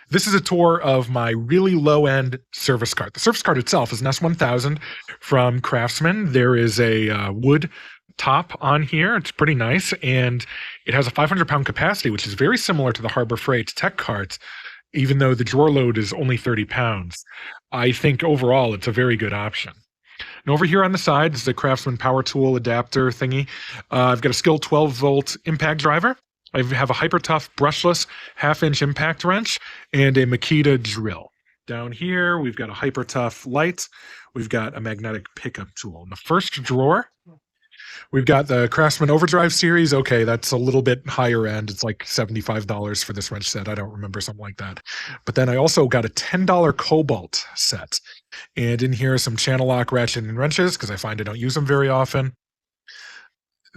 This is a tour of my really low-end service cart. The service cart itself is an S1000 from Craftsman. There is a wood top on here. It's pretty nice, and it has a 500-pound capacity, which is very similar to the Harbor Freight tech cart, even though the drawer load is only 30 pounds. I think overall it's a very good option. And over here on the side is the Craftsman power tool adapter thingy. I've got a Skil 12-volt impact driver. I have a Hyper-Tough brushless half-inch impact wrench and a Makita drill. Down here, we've got a Hyper-Tough light. We've got a magnetic pickup tool. In the first drawer, we've got the Craftsman Overdrive series. Okay, that's a little bit higher end. It's like $75 for this wrench set. I don't remember, something like that. But then I also got a $10 Cobalt set. And in here are some channel lock ratchet and wrenches because I find I don't use them very often.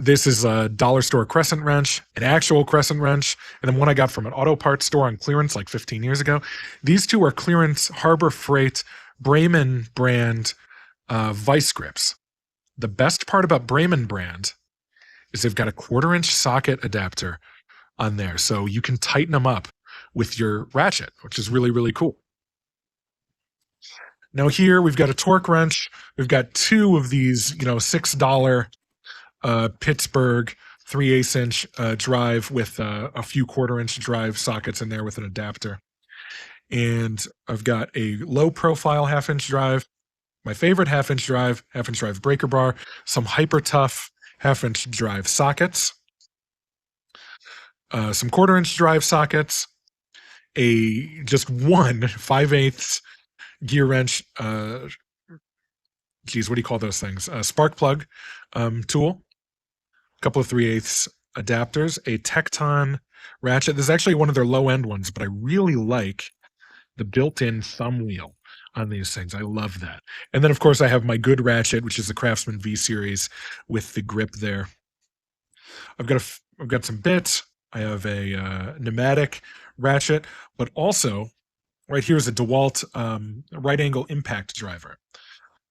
This is a dollar store crescent wrench, an actual crescent wrench, and then one I got from an auto parts store on clearance like 15 years ago. These two are clearance Harbor Freight Bremen brand vice grips. The best part about Bremen brand is they've got a 1/4-inch socket adapter on there, so you can tighten them up with your ratchet, which is really, really cool. Now here we've got a torque wrench. We've got two of these, $6 Pittsburgh 3/8 inch drive with a few 1/4-inch drive sockets in there with an adapter. And I've got a low profile half-inch drive, my favorite half-inch drive breaker bar, some Hyper-Tough half-inch drive sockets, some 1/4-inch drive sockets, just one 5/8 gear wrench, what do you call those things? A spark plug tool, a couple of 3/8 adapters, a Tecton ratchet. This is actually one of their low-end ones, but I really like the built-in thumb wheel on these things. I love that. And then, of course, I have my good ratchet, which is the Craftsman V series with the grip there. I've got some bits. I have a pneumatic ratchet, but also right here is a DeWalt right angle impact driver.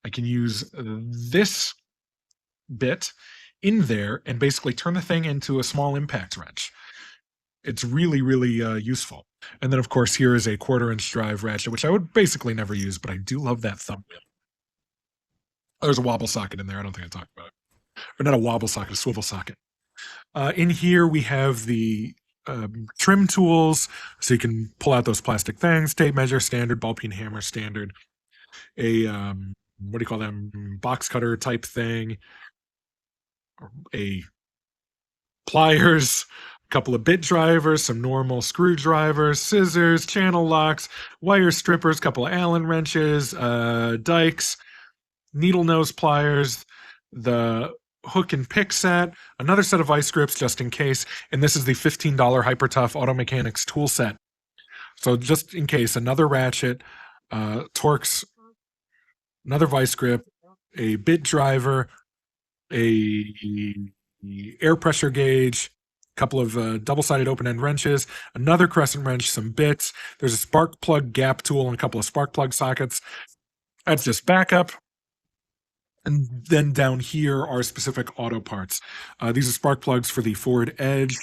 I can use this bit in there and basically turn the thing into a small impact wrench. It's really, really useful. And then, of course, here is a 1/4-inch drive ratchet, which I would basically never use, but I do love that thumb wheel. There's a wobble socket in there. I don't think I talked about it. Or not a wobble socket, a swivel socket. In here, we have the trim tools, so you can pull out those plastic things, tape measure, standard, ball peen hammer, standard, a, what do you call them, box cutter type thing, a pliers, a couple of bit drivers, some normal screwdrivers, scissors, channel locks, wire strippers, couple of Allen wrenches, dikes, needle nose pliers, the hook and pick set, another set of vice grips just in case, and this is the $15 Hyper-Tough Auto Mechanics tool set. So just in case, another ratchet, Torx, another vice grip, a bit driver, a air pressure gauge, a couple of double-sided open-end wrenches, another crescent wrench, some bits. There's a spark plug gap tool and a couple of spark plug sockets. That's just backup. And then down here are specific auto parts. These are spark plugs for the Ford Edge.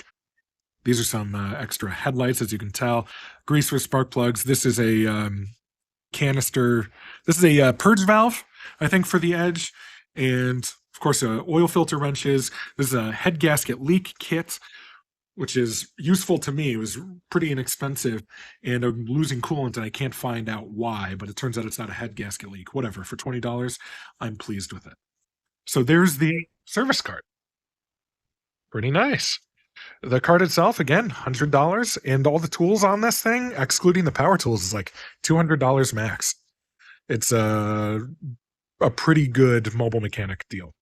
These are some extra headlights, as you can tell. Grease for spark plugs. This is a canister. This is a purge valve, I think, for the Edge. And, of course, oil filter wrenches. This is a head gasket leak kit, which is useful to me. It was pretty inexpensive, and I'm losing coolant, and I can't find out why, but it turns out it's not a head gasket leak. Whatever, for $20, I'm pleased with it. So there's the service cart. Pretty nice. The cart itself, again, $100, and all the tools on this thing, excluding the power tools, is like $200 max. It's a pretty good mobile mechanic deal.